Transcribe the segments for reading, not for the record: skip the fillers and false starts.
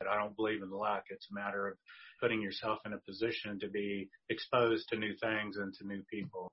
I don't believe in luck. It's a matter of putting yourself in a position to be exposed to new things and to new people.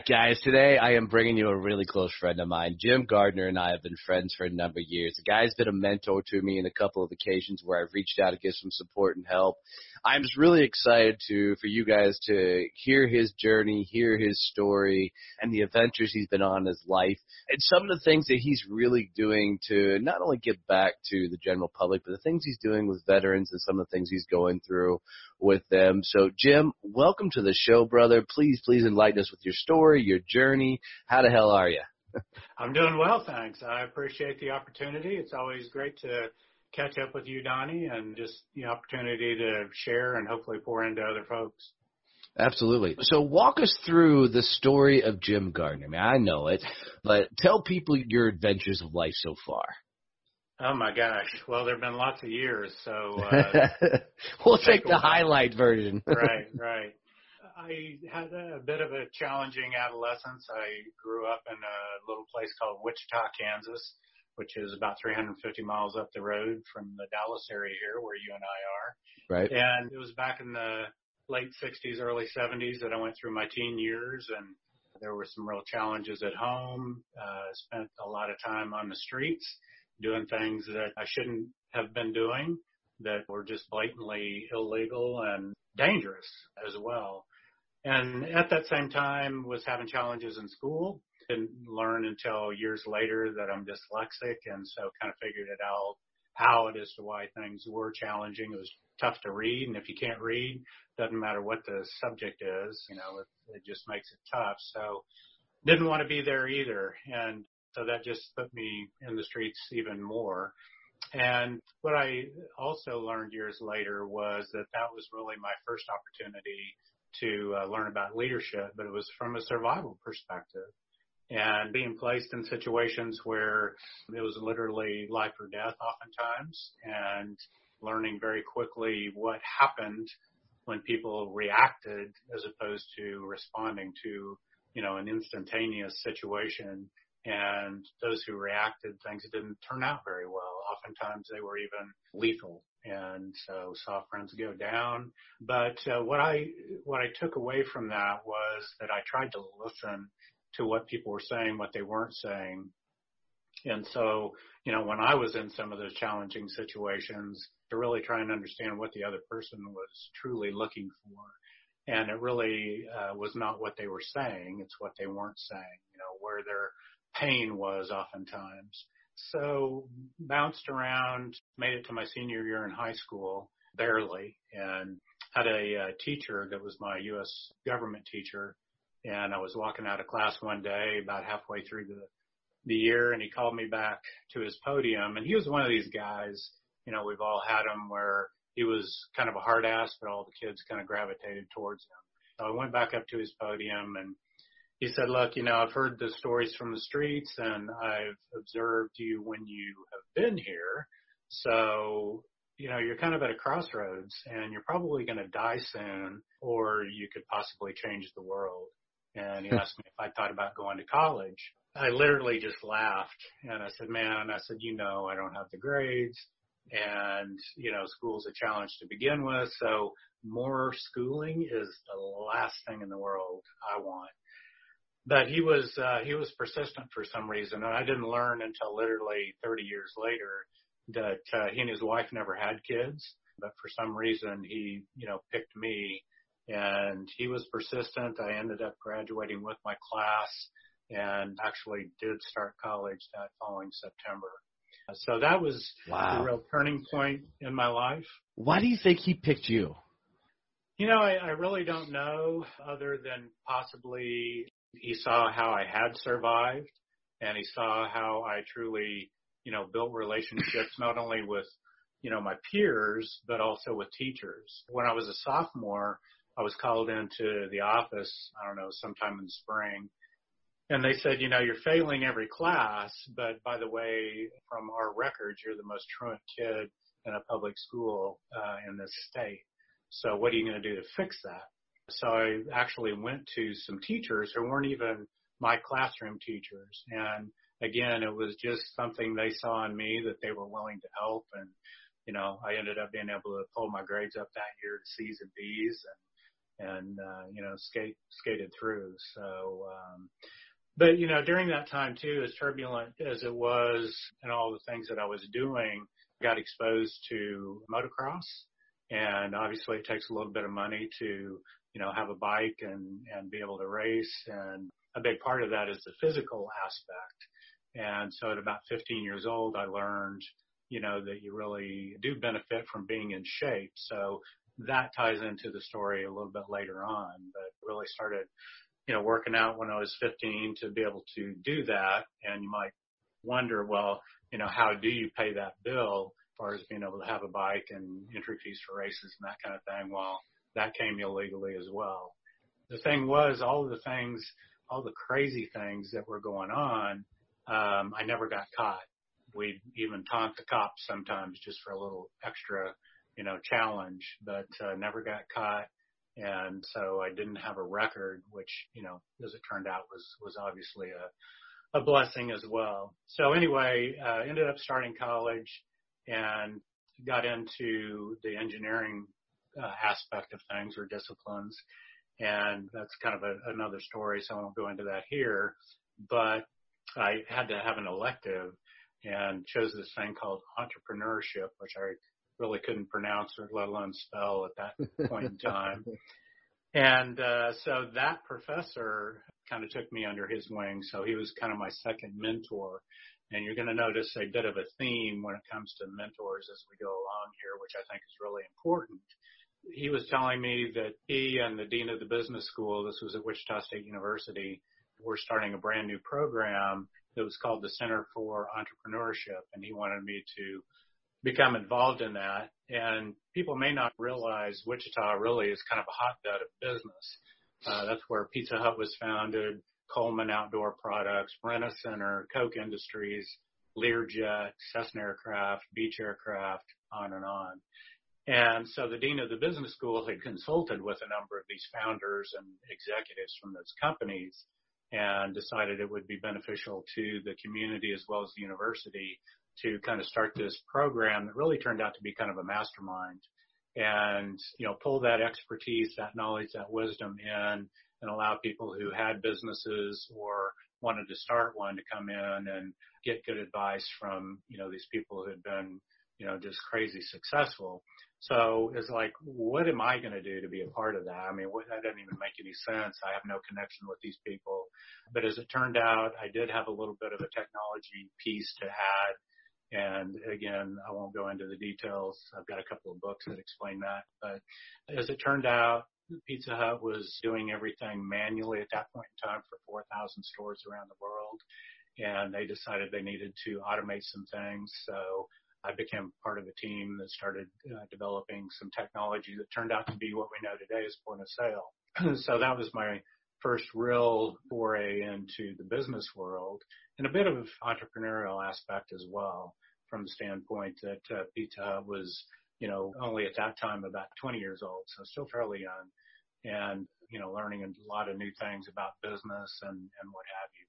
Guys, today I am bringing you a really close friend of mine. Jim Gardner and I have been friends for a number of years. The guy's been a mentor to me on a couple of occasions where I've reached out to give some support and help. I'm just really excited for you guys to hear his journey, hear his story, and the adventures he's been on in his life, and some of the things that he's really doing to not only give back to the general public, but the things he's doing with veterans and some of the things he's going through with them. So, Jim, welcome to the show, brother. Please enlighten us with your story, your journey. How the hell are you? I'm doing well, thanks. I appreciate the opportunity. It's always great to catch up with you, Donnie, and just the opportunity to share and hopefully pour into other folks. Absolutely. So walk us through the story of Jim Gardner. I mean, I know it, but tell people your adventures of life so far. Oh, my gosh. Well, there have been lots of years, so we'll take the highlight version. Right. I had a bit of a challenging adolescence. I grew up in a little place called Wichita, Kansas, which is about 350 miles up the road from the Dallas area here where you and I are. Right. And it was back in the late 60s, early 70s that I went through my teen years, and there were some real challenges at home. Spent a lot of time on the streets doing things that I shouldn't have been doing that were just blatantly illegal and dangerous as well. And at that same time was having challenges in school. Didn't learn until years later that I'm dyslexic, and so kind of figured it out how it is to why things were challenging. It was tough to read, and if you can't read, doesn't matter what the subject is, it just makes it tough. So didn't want to be there either, and so that just put me in the streets even more. And what I also learned years later was that was really my first opportunity to learn about leadership, but it was from a survival perspective. And being placed in situations where it was literally life or death oftentimes, and learning very quickly what happened when people reacted as opposed to responding to, an instantaneous situation. And those who reacted, things didn't turn out very well. Oftentimes they were even lethal. And so saw friends go down. But what I took away from that was that I tried to listen to what people were saying, what they weren't saying. And so, when I was in some of those challenging situations, to really try and understand what the other person was truly looking for. And it really was not what they were saying, it's what they weren't saying, where their pain was oftentimes. So bounced around, made it to my senior year in high school, barely, and had a teacher that was my U.S. government teacher. And I was walking out of class one day about halfway through the year, and he called me back to his podium. And he was one of these guys, we've all had him, where he was kind of a hard ass, but all the kids kind of gravitated towards him. So I went back up to his podium, and he said, look, I've heard the stories from the streets, and I've observed you when you have been here. So, you're kind of at a crossroads, and you're probably going to die soon, or you could possibly change the world. And he asked me if I thought about going to college. I literally just laughed, and I said, I don't have the grades, and, school's a challenge to begin with, so more schooling is the last thing in the world I want. But he was persistent for some reason, and I didn't learn until literally 30 years later that he and his wife never had kids, but for some reason he, picked me, and he was persistent. I ended up graduating with my class and actually did start college that following September. So that was the real turning point in my life. Why do you think he picked you? I really don't know, other than possibly he saw how I had survived, and he saw how I truly built relationships not only with, my peers, but also with teachers. When I was a sophomore, I was called into the office, I don't know, sometime in the spring. And they said, you're failing every class, but by the way, from our records, you're the most truant kid in a public school in this state. So what are you going to do to fix that? So I actually went to some teachers who weren't even my classroom teachers. And again, it was just something they saw in me that they were willing to help. And, I ended up being able to pull my grades up that year to C's and B's and skated through. So, but, during that time too, as turbulent as it was and all the things that I was doing, I got exposed to motocross. And obviously it takes a little bit of money to, have a bike and be able to race. And a big part of that is the physical aspect. And so at about 15 years old, I learned, that you really do benefit from being in shape. So that ties into the story a little bit later on, but really started, working out when I was 15 to be able to do that. And you might wonder, well, how do you pay that bill as far as being able to have a bike and entry fees for races and that kind of thing? Well, that came illegally as well. The thing was, all the crazy things that were going on, I never got caught. We'd even taunt the cops sometimes just for a little extra, challenge, but never got caught. And so I didn't have a record, which, as it turned out, was obviously a blessing as well. So anyway, ended up starting college and got into the engineering aspect of things or disciplines. And that's kind of another story, so I won't go into that here. But I had to have an elective and chose this thing called entrepreneurship, which I really couldn't pronounce or let alone spell at that point in time. And so that professor kind of took me under his wing. So he was kind of my second mentor. And you're going to notice a bit of a theme when it comes to mentors as we go along here, which I think is really important. He was telling me that he and the dean of the business school, this was at Wichita State University, were starting a brand new program that was called the Center for Entrepreneurship. And he wanted me to become involved in that. And people may not realize Wichita really is kind of a hotbed of business. That's where Pizza Hut was founded, Coleman Outdoor Products, Rent-A-Center, Koch Industries, Learjet, Cessna Aircraft, Beech Aircraft, on and on. And so the dean of the business school had consulted with a number of these founders and executives from those companies and decided it would be beneficial to the community as well as the university to kind of start this program that really turned out to be kind of a mastermind and, pull that expertise, that knowledge, that wisdom in and allow people who had businesses or wanted to start one to come in and get good advice from, these people who had been, just crazy successful. So it's like, what am I going to do to be a part of that? I mean, that doesn't even make any sense. I have no connection with these people. But as it turned out, I did have a little bit of a technology piece to add. And again, I won't go into the details. I've got a couple of books that explain that. But as it turned out, Pizza Hut was doing everything manually at that point in time for 4,000 stores around the world. And they decided they needed to automate some things. So I became part of a team that started developing some technology that turned out to be what we know today as point of sale. So that was my first real foray into the business world and a bit of entrepreneurial aspect as well, from the standpoint that Pizza Hut was, only at that time about 20 years old, so still fairly young, and, learning a lot of new things about business and what have you.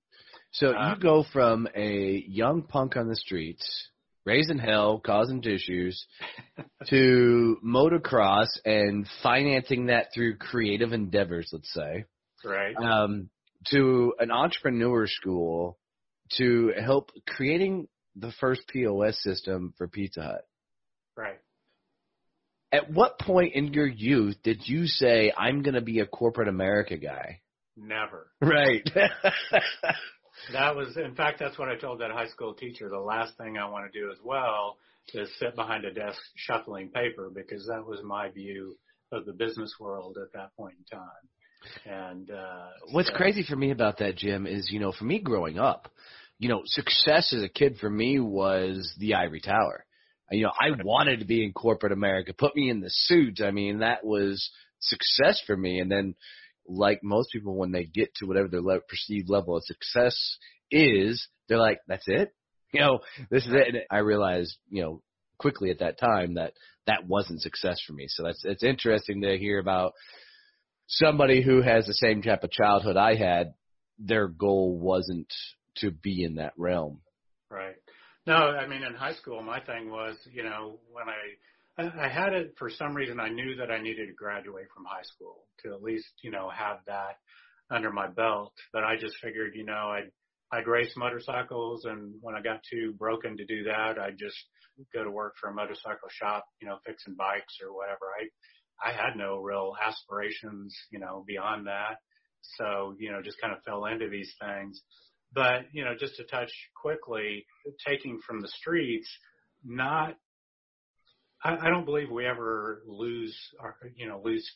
So you go from a young punk on the streets, raising hell, causing issues, to motocross and financing that through creative endeavors, let's say. Right. To an entrepreneur school to help creating the first POS system for Pizza Hut. Right. At what point in your youth did you say, I'm going to be a corporate America guy? Never. Right. In fact, that's what I told that high school teacher. The last thing I want to do as well is sit behind a desk shuffling paper, because that was my view of the business world at that point in time. And what's crazy for me about that, Jim, is, for me growing up, success as a kid for me was the ivory tower. I wanted to be in corporate America. Put me in the suit. I mean, that was success for me. And then, like most people, when they get to whatever their perceived level of success is, they're like, that's it? This is it. And I realized, quickly at that time that wasn't success for me. So it's interesting to hear about somebody who has the same type of childhood I had. Their goal wasn't to be in that realm. Right. No, I mean, in high school, my thing was, when I had it for some reason, I knew that I needed to graduate from high school to at least, have that under my belt. But I just figured, I'd race motorcycles, and when I got too broken to do that, I'd just go to work for a motorcycle shop, fixing bikes or whatever. I had no real aspirations, beyond that. So, just kind of fell into these things. But, just to touch quickly, taking from the streets, I don't believe we ever lose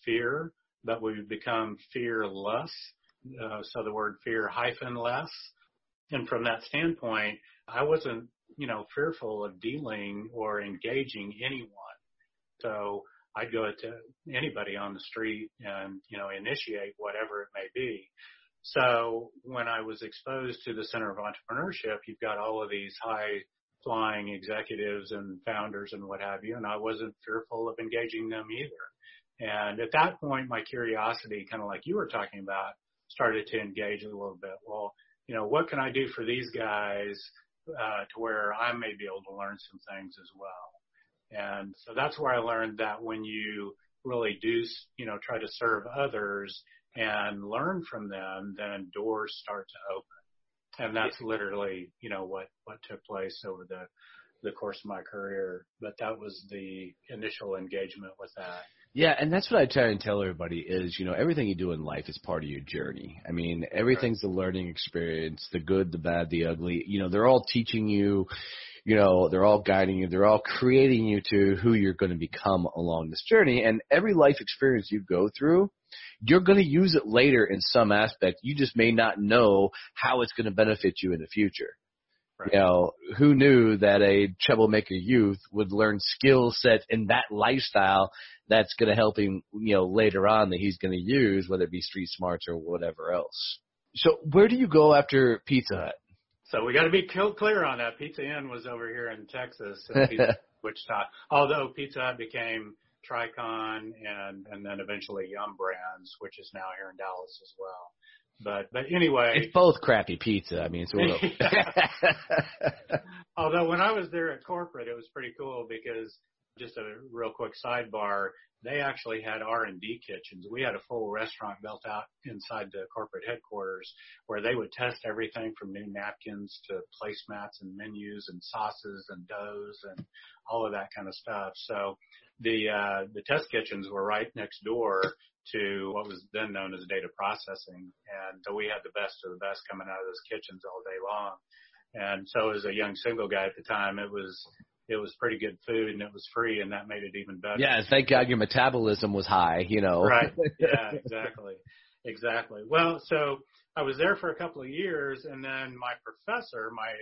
fear, but we become fearless. So the word fear -less. And from that standpoint, I wasn't, fearful of dealing or engaging anyone. So I'd go to anybody on the street and, initiate whatever it may be. So when I was exposed to the Center of Entrepreneurship, you've got all of these high-flying executives and founders and what have you, and I wasn't fearful of engaging them either. And at that point, my curiosity, kind of like you were talking about, started to engage a little bit. Well, what can I do for these guys to where I may be able to learn some things as well? And so that's where I learned that when you really do, try to serve others and learn from them, then doors start to open. And that's literally, what took place over the course of my career. But that was the initial engagement with that. Yeah, and that's what I try and tell everybody is, everything you do in life is part of your journey. I mean, everything's a learning experience, the good, the bad, the ugly. They're all teaching you, they're all guiding you, they're all creating you to who you're going to become along this journey. And every life experience you go through, you're going to use it later in some aspect. You just may not know how it's going to benefit you in the future. Right. Who knew that a Troublemaker youth would learn skill set in that lifestyle that's going to help him, later on that he's going to use, whether it be street smarts or whatever else. So where do you go after Pizza Hut? So we got to be clear on that. Pizza Inn was over here in Texas, and Wichita. Although Pizza Hut became Tricon and then eventually Yum Brands, which is now here in Dallas as well. But anyway, it's both crappy pizza. I mean, sort of. Although when I was there at corporate, it was pretty cool because, just a real quick sidebar, they actually had R&D kitchens. We had a full restaurant built out inside the corporate headquarters where they would test everything from new napkins to placemats and menus and sauces and doughs and all of that kind of stuff. So the test kitchens were right next door to what was then known as data processing. And so we had the best of the best coming out of those kitchens all day long. And so as a young single guy at the time, it was pretty good food and it was free, and that made it even better. Yeah, thank God your metabolism was high, Right. Yeah, exactly. Well, so I was there for a couple of years, and then my professor, my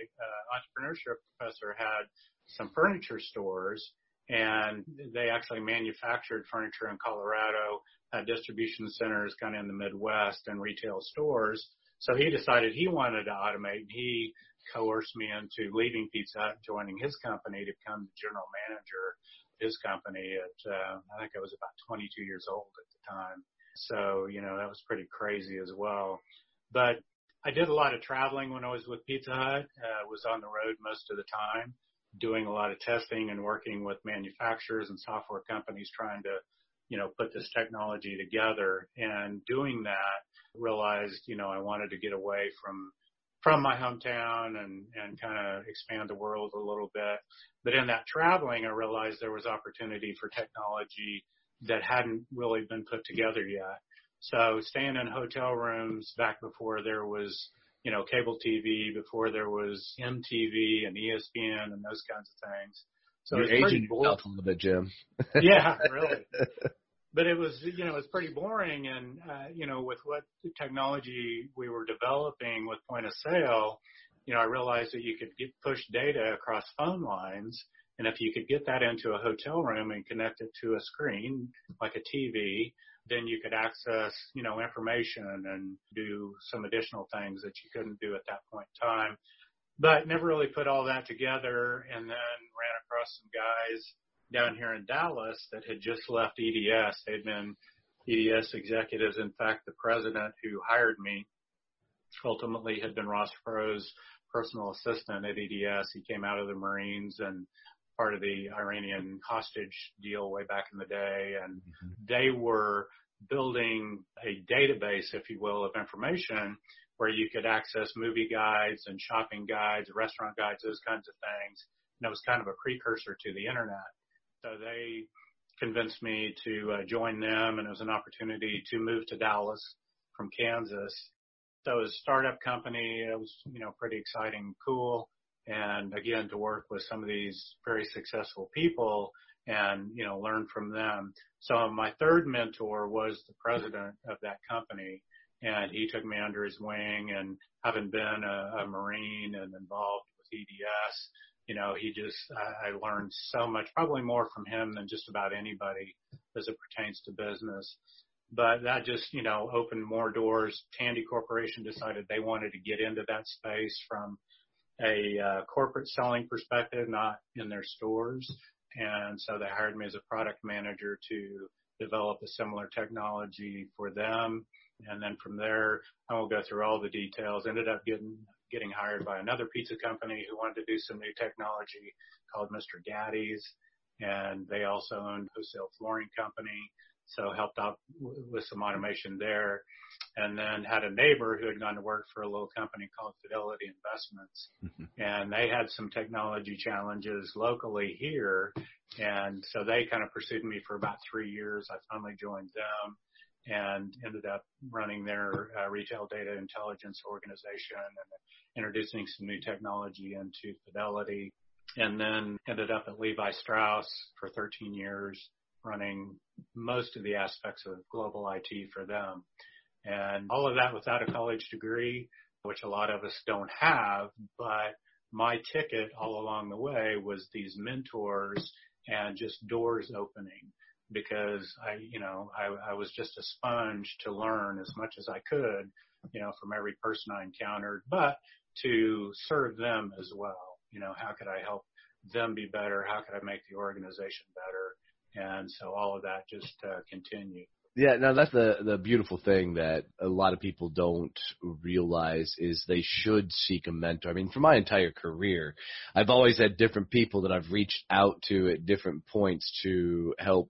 entrepreneurship professor, had some furniture stores, and they actually manufactured furniture in Colorado, had distribution centers kind of in the Midwest and retail stores. So he decided he wanted to automate, and he coerced me into leaving Pizza Hut and joining his company to become the general manager of his company at, I think I was about 22 years old at the time. So, that was pretty crazy as well. But I did a lot of traveling when I was with Pizza Hut, was on the road most of the time, doing a lot of testing and working with manufacturers and software companies trying to, put this technology together. And doing that, realized, I wanted to get away from my hometown and kind of expand the world a little bit. But in that traveling, I realized there was opportunity for technology that hadn't really been put together yet. So staying in hotel rooms back before there was, cable TV, before there was MTV and ESPN and those kinds of things. So you're aging yourself a little bit, Jim. Yeah, really. But it was, it's pretty boring. And, with what technology we were developing with point of sale, I realized that you could push data across phone lines. And if you could get that into a hotel room and connect it to a screen, like a TV, then you could access, information and do some additional things that you couldn't do at that point in time. But never really put all that together, and then ran across some guys down here in Dallas that had just left EDS. They'd been EDS executives. In fact, the president who hired me ultimately had been Ross Perot's personal assistant at EDS. He came out of the Marines and part of the Iranian hostage deal way back in the day. And they were building a database, if you will, of information where you could access movie guides and shopping guides, restaurant guides, those kinds of things. And it was kind of a precursor to the internet. So they convinced me to join them, and it was an opportunity to move to Dallas from Kansas. So it was a startup company. It was, pretty exciting, cool. And again, to work with some of these very successful people and, learn from them. So my third mentor was the president of that company, and he took me under his wing. And having been a Marine and involved with EDS, I learned so much, probably more from him than just about anybody as it pertains to business. But that just, opened more doors. Tandy Corporation decided they wanted to get into that space from a corporate selling perspective, not in their stores. And so they hired me as a product manager to develop a similar technology for them. And then from there, I won't go through all the details, ended up getting hired by another pizza company who wanted to do some new technology called Mr. Gaddy's. And they also owned a wholesale flooring company. So helped out with some automation there. And then had a neighbor who had gone to work for a little company called Fidelity Investments. And they had some technology challenges locally here. And so they kind of pursued me for about 3 years. I finally joined them and ended up running their retail data intelligence organization and introducing some new technology into Fidelity. And then ended up at Levi Strauss for 13 years, running most of the aspects of global IT for them. And all of that without a college degree, which a lot of us don't have. But my ticket all along the way was these mentors and just doors opening, because I was just a sponge to learn as much as I could, from every person I encountered, but to serve them as well. How could I help them be better? How could I make the organization better? And so all of that just continued. Yeah, no, that's the beautiful thing that a lot of people don't realize is they should seek a mentor. I mean, for my entire career, I've always had different people that I've reached out to at different points to help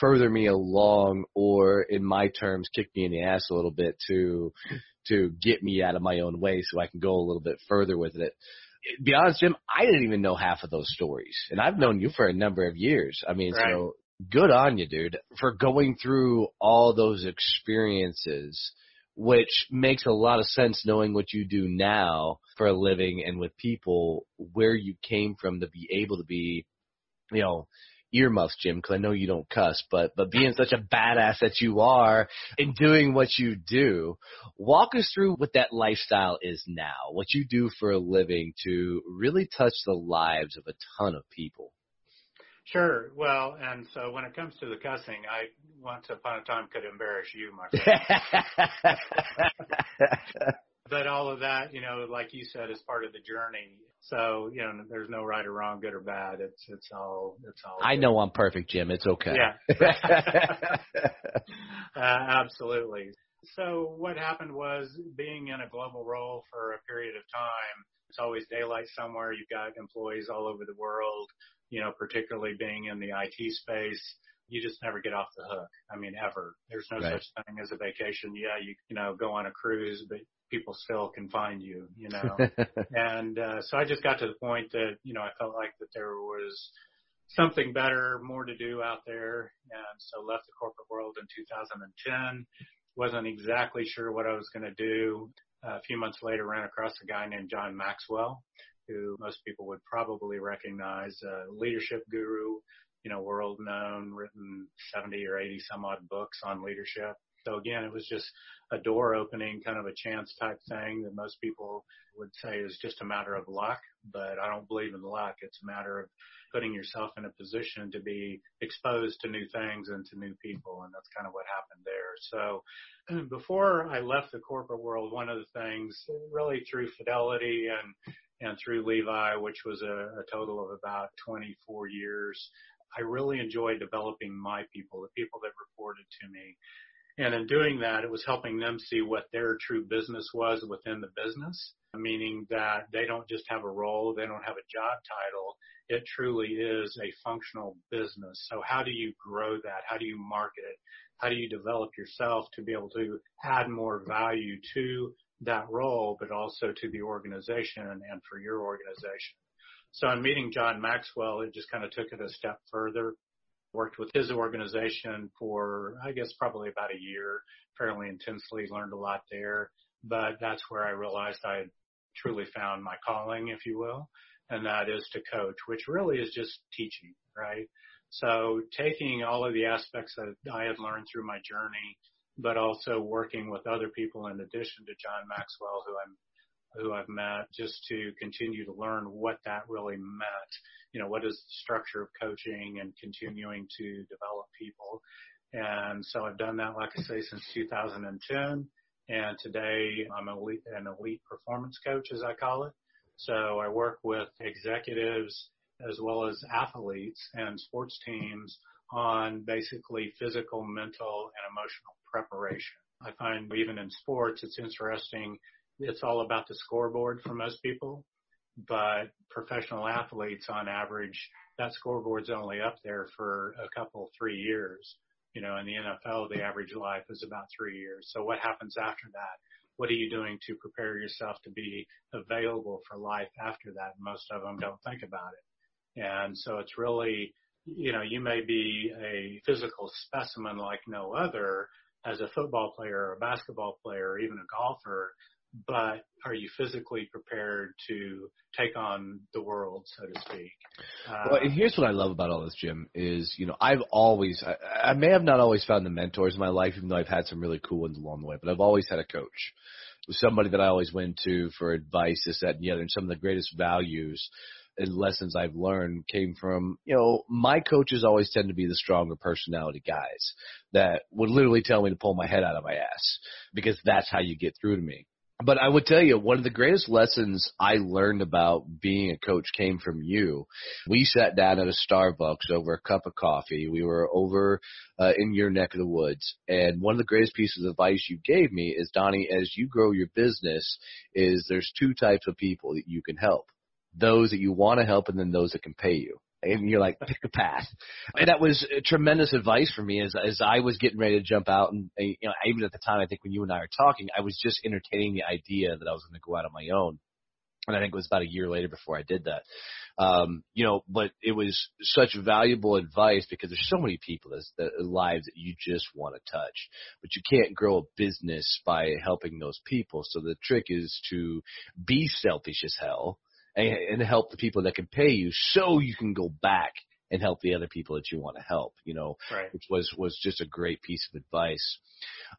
further me along, or in my terms, kick me in the ass a little bit to get me out of my own way so I can go a little bit further with it. To be honest, Jim, I didn't even know half of those stories, and I've known you for a number of years. I mean, right. So good on you, dude, for going through all those experiences, which makes a lot of sense knowing what you do now for a living and with people, where you came from to be able to be, earmuffs, Jim, because I know you don't cuss, but being such a badass that you are and doing what you do, walk us through what that lifestyle is now, what you do for a living to really touch the lives of a ton of people. Sure. Well, and so when it comes to the cussing, I once upon a time could embarrass you, my friend. But all of that, like you said, is part of the journey. So, there's no right or wrong, good or bad. It's all. I good. know I'm perfect, Jim. It's okay. Yeah. Absolutely. So what happened was, being in a global role for a period of time, it's always daylight somewhere. You've got employees all over the world, particularly being in the IT space. You just never get off the hook. I mean, ever. There's no Right. such thing as a vacation. Yeah, you go on a cruise, but people still can find you, And so I just got to the point that, I felt like that there was something better, more to do out there. And so left the corporate world in 2010. Wasn't exactly sure what I was going to do. A few months later, ran across a guy named John Maxwell, who most people would probably recognize, a leadership guru, world known, written 70 or 80 some odd books on leadership. So again, it was just a door opening, kind of a chance type thing that most people would say is just a matter of luck, but I don't believe in luck. It's a matter of putting yourself in a position to be exposed to new things and to new people, and that's kind of what happened there. So before I left the corporate world, one of the things really through Fidelity and through Levi, which was a total of about 24 years, I really enjoyed developing my people, the people that reported to me. And in doing that, it was helping them see what their true business was within the business, meaning that they don't just have a role, they don't have a job title. It truly is a functional business. So how do you grow that? How do you market it? How do you develop yourself to be able to add more value to that role, but also to the organization and for your organization? So in meeting John Maxwell, it just kind of took it a step further. Worked with his organization for, I guess, probably about a year, fairly intensely, learned a lot there. But that's where I realized I had truly found my calling, if you will, and that is to coach, which really is just teaching, right? So taking all of the aspects that I had learned through my journey, but also working with other people in addition to John Maxwell, who I've met, just to continue to learn what that really meant. You know, what is the structure of coaching and continuing to develop people. And so I've done that, like I say, since 2010. And today I'm an elite performance coach, as I call it. So I work with executives as well as athletes and sports teams on basically physical, mental, and emotional preparation. I find even in sports, it's interesting. It's all about the scoreboard for most people, but professional athletes on average, that scoreboard's only up there for a couple, 3 years. You know, in the NFL, the average life is about 3 years. So what happens after that? What are you doing to prepare yourself to be available for life after that? Most of them don't think about it. And so it's really, you know, you may be a physical specimen like no other as a football player or a basketball player or even a golfer, but are you physically prepared to take on the world, so to speak? Well, and here's what I love about all this, Jim, is, you know, I may have not always found the mentors in my life, even though I've had some really cool ones along the way, but I've always had a coach. It was somebody that I always went to for advice, this, that, and the other, and some of the greatest values and lessons I've learned came from, you know, my coaches always tend to be the stronger personality guys that would literally tell me to pull my head out of my ass because that's how you get through to me. But I would tell you, one of the greatest lessons I learned about being a coach came from you. We sat down at a Starbucks over a cup of coffee. We were over in your neck of the woods. And one of the greatest pieces of advice you gave me is, Donnie, as you grow your business, is there's two types of people that you can help. Those that you want to help and then those that can pay you. And you're like, pick a path. And that was tremendous advice for me as I was getting ready to jump out. And, you know, even at the time, I think when you and I were talking, I was just entertaining the idea that I was going to go out on my own. And I think it was about a year later before I did that. You know, but it was such valuable advice because there's so many people lives that you just want to touch, but you can't grow a business by helping those people. So the trick is to be selfish as hell and help the people that can pay you so you can go back and help the other people that you want to help, you know, right. Which was just a great piece of advice.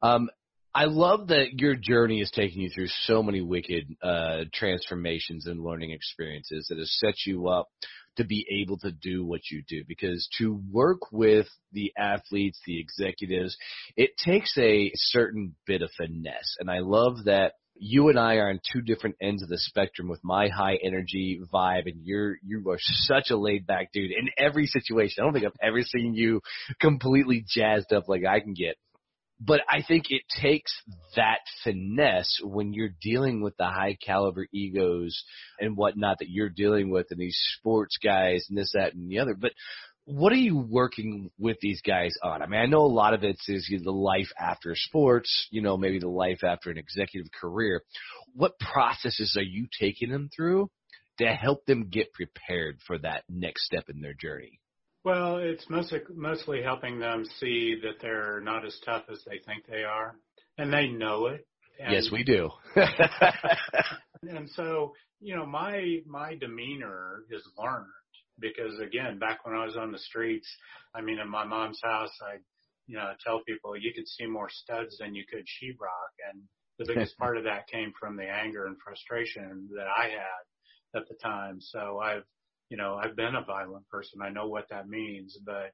I love that your journey is taking you through so many wicked transformations and learning experiences that has set you up to be able to do what you do, because to work with the athletes, the executives, it takes a certain bit of finesse. And I love that you and I are on two different ends of the spectrum with my high energy vibe, and you are such a laid back dude in every situation. I don't think I've ever seen you completely jazzed up like I can get. But I think it takes that finesse when you're dealing with the high caliber egos and whatnot that you're dealing with, and these sports guys and this, that, and the other. But what are you working with these guys on? I mean, I know a lot of it is the life after sports, you know, maybe the life after an executive career. What processes are you taking them through to help them get prepared for that next step in their journey? Well, it's mostly helping them see that they're not as tough as they think they are, and they know it. And, yes, we do. And so, you know, my demeanor is learned because, again, back when I was on the streets, I mean, in my mom's house, I tell people you could see more studs than you could sheetrock. And the biggest part of that came from the anger and frustration that I had at the time. So I've been a violent person. I know what that means, but,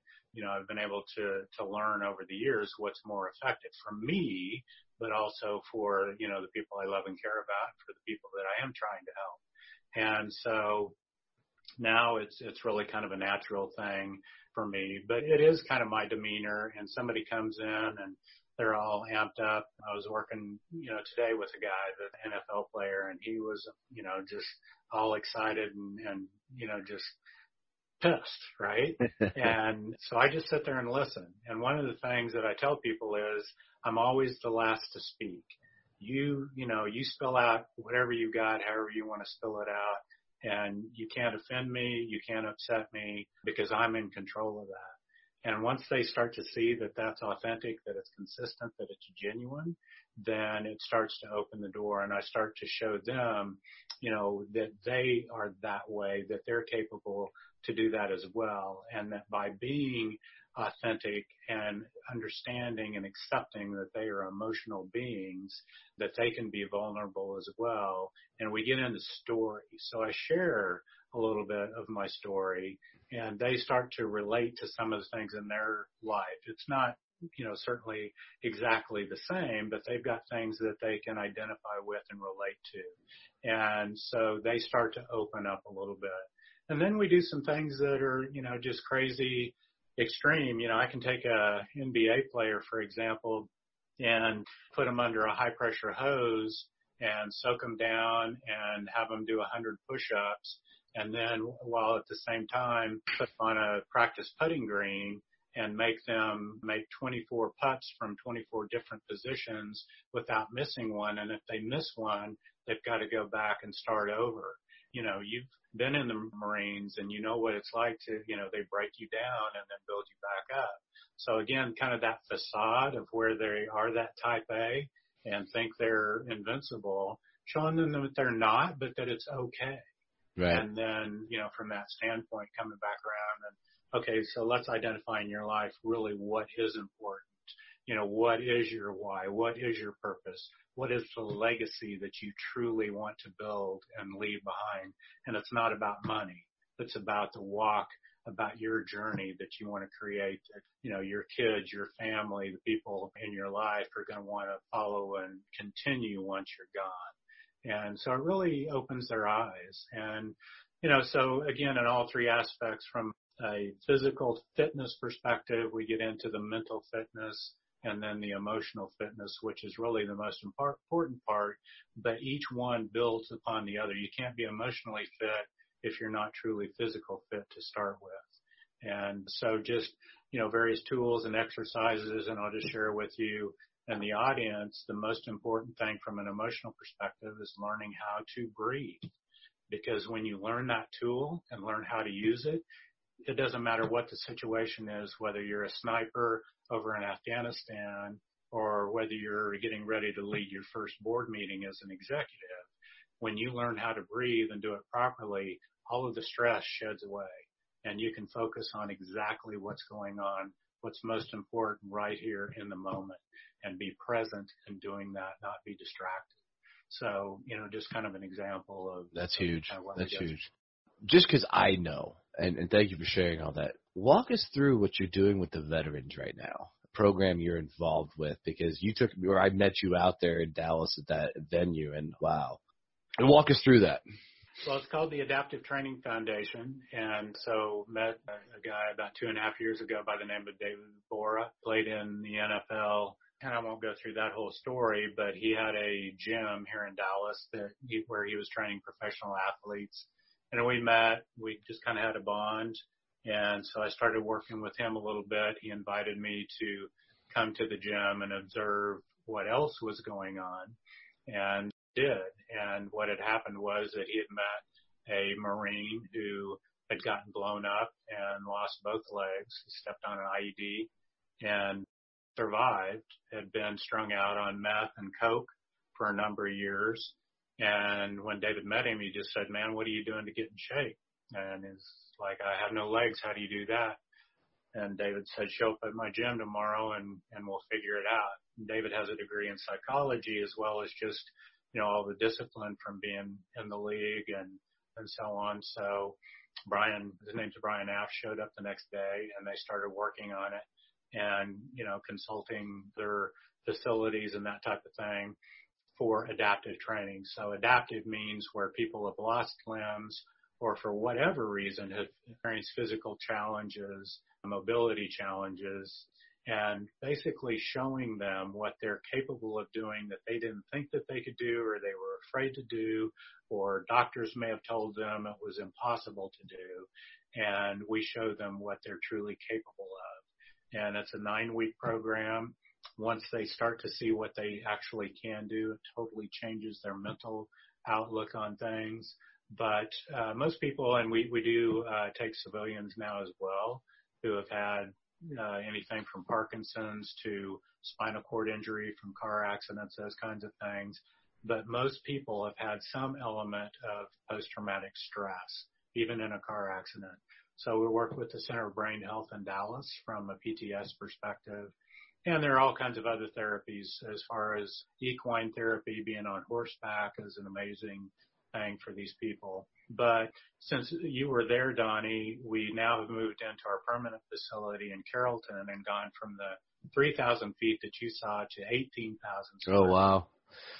I've been able to learn over the years what's more effective for me, but also for, the people I love and care about, for the people that I am trying to help. And so now it's really kind of a natural thing for me, but it is kind of my demeanor. And somebody comes in and they're all amped up. I was working, today with a guy, the NFL player, and he was, just all excited and just pissed, right? And so I just sit there and listen. And one of the things that I tell people is I'm always the last to speak. You spill out whatever you got, however you want to spill it out. And you can't offend me, you can't upset me, because I'm in control of that. And once they start to see that that's authentic, that it's consistent, that it's genuine, then it starts to open the door, and I start to show them, that they are that way, that they're capable to do that as well. And that by being authentic and understanding and accepting that they are emotional beings, that they can be vulnerable as well. And we get into story. So I share a little bit of my story, and they start to relate to some of the things in their life. It's not, certainly exactly the same, but they've got things that they can identify with and relate to. And so they start to open up a little bit. And then we do some things that are, just crazy extreme. I can take a NBA player, for example, and put them under a high pressure hose and soak them down and have them do 100 push-ups. And then while at the same time put them on a practice putting green and make them make 24 putts from 24 different positions without missing one. And if they miss one, they've got to go back and start over. You've been in the Marines and you know what it's like to, they break you down and then build you back up. So again, kind of that facade of where they are that type A and think they're invincible, showing them that they're not, but that it's okay. Right. And then, from that standpoint, coming back around and, okay, so let's identify in your life really what is important. What is your why? What is your purpose? What is the legacy that you truly want to build and leave behind? And it's not about money. It's about the walk, about your journey that you want to create. That, your kids, your family, the people in your life are going to want to follow and continue once you're gone. And so it really opens their eyes. And, so again, in all three aspects, from a physical fitness perspective, we get into the mental fitness, and then the emotional fitness, which is really the most important part, but each one builds upon the other. You can't be emotionally fit if you're not truly physical fit to start with. And so just, various tools and exercises, and I'll just share with you and the audience, the most important thing from an emotional perspective is learning how to breathe. Because when you learn that tool and learn how to use it, it doesn't matter what the situation is, whether you're a sniper over in Afghanistan or whether you're getting ready to lead your first board meeting as an executive. When you learn how to breathe and do it properly, all of the stress sheds away, and you can focus on exactly what's going on, what's most important right here in the moment, and be present in doing that, not be distracted. So, just kind of an example of that's huge. Kind of that's huge. Just because I know, and thank you for sharing all that, walk us through what you're doing with the veterans right now, a program you're involved with, because I met you out there in Dallas at that venue, and wow. And walk us through that. Well, it's called the Adaptive Training Foundation, and so met a guy about 2.5 years ago by the name of David Bora, played in the NFL, and I won't go through that whole story, but he had a gym here in Dallas where he was training professional athletes. And we met, we just kind of had a bond. And so I started working with him a little bit. He invited me to come to the gym and observe what else was going on, and did. And what had happened was that he had met a Marine who had gotten blown up and lost both legs. He stepped on an IED and survived, had been strung out on meth and coke for a number of years. And when David met him, he just said, "Man, what are you doing to get in shape?" And he's like, "I have no legs. How do you do that?" And David said, show up at my gym tomorrow and we'll figure it out. And David has a degree in psychology as well as just, all the discipline from being in the league and so on. So Brian, his name's Brian Aff, showed up the next day and they started working on it and, consulting their facilities and that type of thing for adaptive training. So adaptive means where people have lost limbs or for whatever reason have experienced physical challenges, mobility challenges, and basically showing them what they're capable of doing that they didn't think that they could do or they were afraid to do, or doctors may have told them it was impossible to do. And we show them what they're truly capable of. And it's a 9-week program. Once they start to see what they actually can do, it totally changes their mental outlook on things. But most people, and we do take civilians now as well, who have had anything from Parkinson's to spinal cord injury from car accidents, those kinds of things. But most people have had some element of post-traumatic stress, even in a car accident. So we work with the Center of Brain Health in Dallas from a PTS perspective. And there are all kinds of other therapies as far as equine therapy. Being on horseback is an amazing thing for these people. But since you were there, Donnie, we now have moved into our permanent facility in Carrollton and gone from the 3,000 feet that you saw to 18,000. Oh, wow.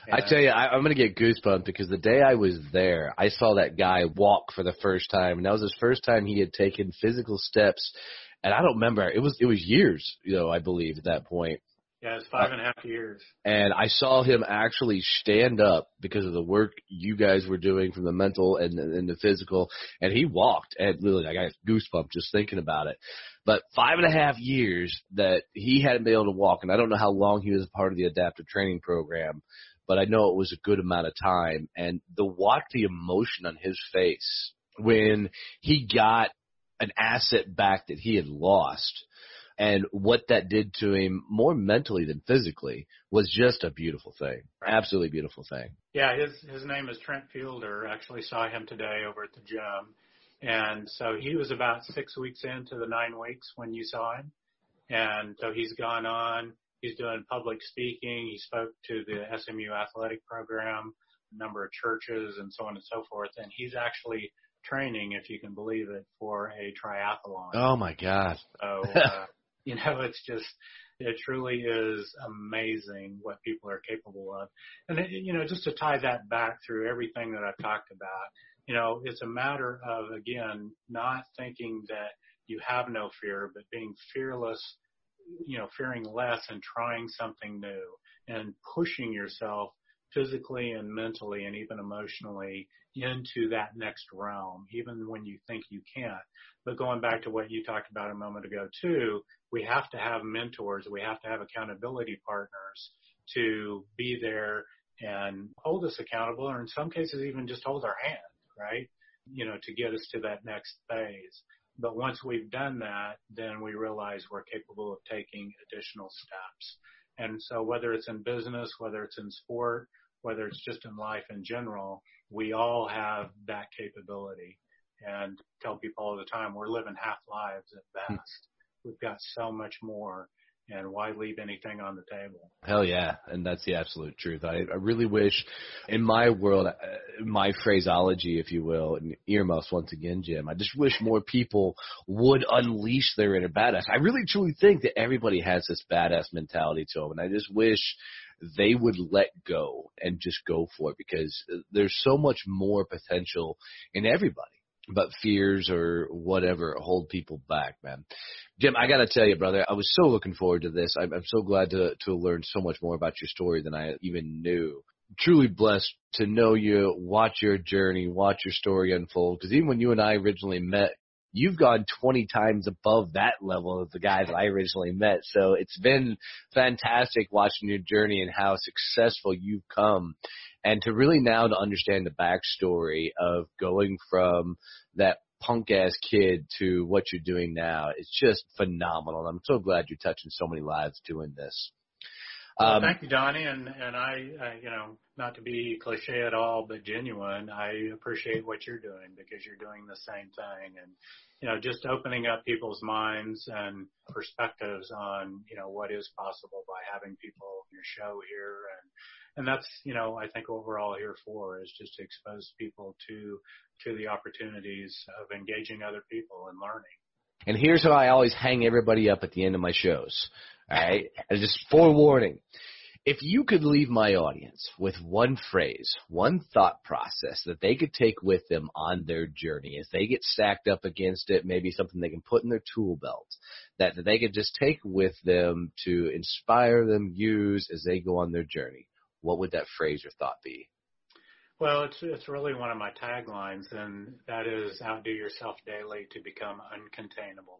I tell you, I'm going to get goosebumps because the day I was there, I saw that guy walk for the first time. And that was his first time he had taken physical steps. And I don't remember. It was years, I believe at that point. Yeah, it's 5.5 years. And I saw him actually stand up because of the work you guys were doing from the mental and the physical. And he walked. And literally, I got goosebumps just thinking about it. But 5.5 years that he hadn't been able to walk. And I don't know how long he was a part of the adaptive training program, but I know it was a good amount of time. And watch the emotion on his face when he got an asset back that he had lost. And what that did to him more mentally than physically was just a beautiful thing. Absolutely beautiful thing. Yeah, his name is Trent Fielder. Actually saw him today over at the gym. And so he was about 6 weeks into the 9 weeks when you saw him. And so he's gone on. He's doing public speaking. He spoke to the SMU athletic program, a number of churches, and so on and so forth. And he's actually training, if you can believe it, for a triathlon. Oh, my God. So, it truly is amazing what people are capable of. And, just to tie that back through everything that I've talked about, it's a matter of, again, not thinking that you have no fear, but being fearless, fearing less and trying something new and pushing yourself physically and mentally and even emotionally into that next realm, even when you think you can't. But going back to what you talked about a moment ago, too, we have to have mentors. We have to have accountability partners to be there and hold us accountable, or in some cases even just hold our hand, right, to get us to that next phase. But once we've done that, then we realize we're capable of taking additional steps. And so whether it's in business, whether it's in sport, whether it's just in life in general, we all have that capability. And tell people all the time, we're living half lives at best. We've got so much more. And why leave anything on the table? Hell yeah. And that's the absolute truth. I really wish in my world, my phraseology, if you will, and earmuffs once again, Jim, I just wish more people would unleash their inner badass. I really truly think that everybody has this badass mentality to them. And I just wish they would let go and just go for it, because there's so much more potential in everybody. But fears or whatever hold people back, man. Jim, I got to tell you, brother, I was so looking forward to this. I'm so glad to learn so much more about your story than I even knew. Truly blessed to know you, watch your journey, watch your story unfold. Because even when you and I originally met, you've gone 20 times above that level of the guy that I originally met. So it's been fantastic watching your journey and how successful you've come. And to really now to understand the backstory of going from that punk-ass kid to what you're doing now, it's just phenomenal. I'm so glad you're touching so many lives doing this. Well, thank you, Donnie. And I, not to be cliche at all, but genuine, I appreciate what you're doing, because you're doing the same thing. And, just opening up people's minds and perspectives on, what is possible by having people on your show here. And that's, I think what we're all here for, is just to expose people to the opportunities of engaging other people and learning. And here's how I always hang everybody up at the end of my shows. All right. And just forewarning. If you could leave my audience with one phrase, one thought process that they could take with them on their journey as they get stacked up against it, maybe something they can put in their tool belt, that they could just take with them to inspire them, use as they go on their journey, what would that phrase or thought be? Well, it's really one of my taglines, and that is outdo yourself daily to become uncontainable.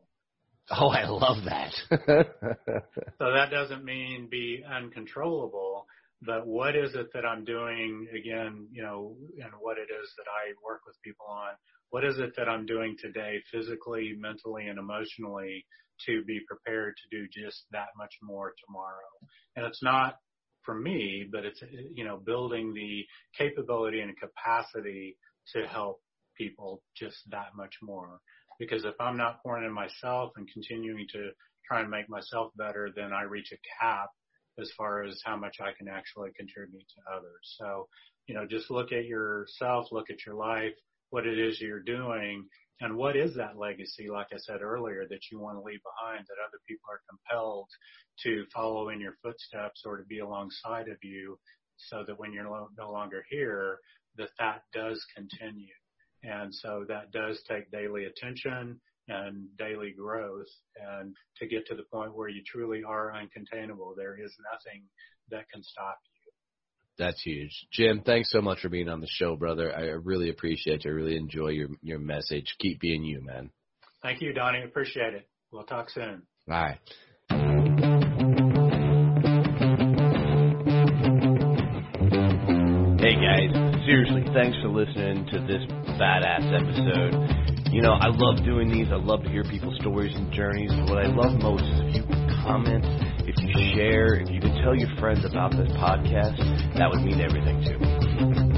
Oh, I love that. So that doesn't mean be uncontrollable, but what is it that I'm doing, again, and what it is that I work with people on, what is it that I'm doing today physically, mentally, and emotionally to be prepared to do just that much more tomorrow? And it's not for me, but it's, building the capability and capacity to help people just that much more. Because if I'm not pouring in myself and continuing to try and make myself better, then I reach a cap as far as how much I can actually contribute to others. So, just look at yourself, look at your life, what it is you're doing, and what is that legacy, like I said earlier, that you want to leave behind, that other people are compelled to follow in your footsteps or to be alongside of you, so that when you're no longer here, that does continue. And so that does take daily attention and daily growth, and to get to the point where you truly are uncontainable. There is nothing that can stop you. That's huge. Jim, thanks so much for being on the show, brother. I really appreciate you. I really enjoy your message. Keep being you, man. Thank you, Donnie. Appreciate it. We'll talk soon. All right. Hey, guys. Seriously, thanks for listening to this badass episode. I love doing these. I love to hear people's stories and journeys. But what I love most is if you can comment, if you share, if you can tell your friends about this podcast, that would mean everything to me.